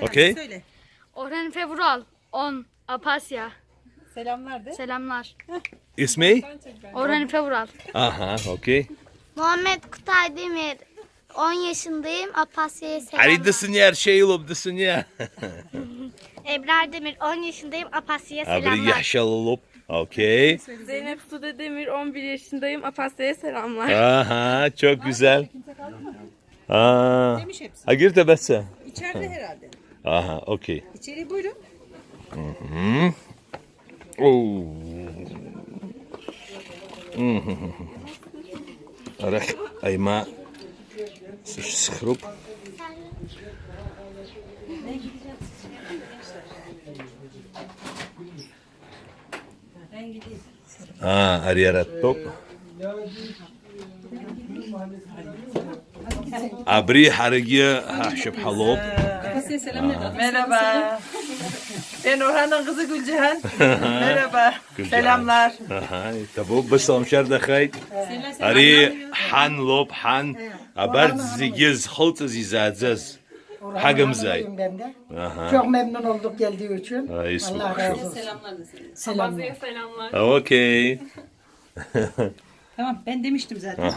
Okay. Söyle. Orhan Fevral 10 Apasya. Selamlar de. Selamlar. İsmi? Orhan Fevral. Aha, okay. Muhammed Kutay Demir. 10 yaşındayım. Apasya'ya selamlar. Haridasın yer şey olubdasın ya. Ebrar Demir. 10 yaşındayım. Apasya'ya Abri selamlar. yaşalılıp. Okay. Zeynep Sude Demir, 11 yaşındayım. Apasya'ya selamlar. Aha, çok güzel. Aa. Demiş hepsi. Ha gir de besse. İçeride herhalde. Aha, okay. İçeri buyurun. Oh. Arak ayma sıçrıp. Ariaratok. Abri hargiye haşıp halop. Asya'ya selam ne dedi? Merhaba. Ben Orhan'ın kızı Gülcihan. Merhaba. Selamlar. Aha, tabu basalım şerde khayt. Ari han lop han. Abart zigiz halt zizadzaz. Hagım zay. Ben de. Çok memnun olduk geldiği için. Ay, Allah razı olsun. Selamlar da söyle. Selamlar. Apasya'ya selamlar. Okay. Tamam ben demiştim zaten.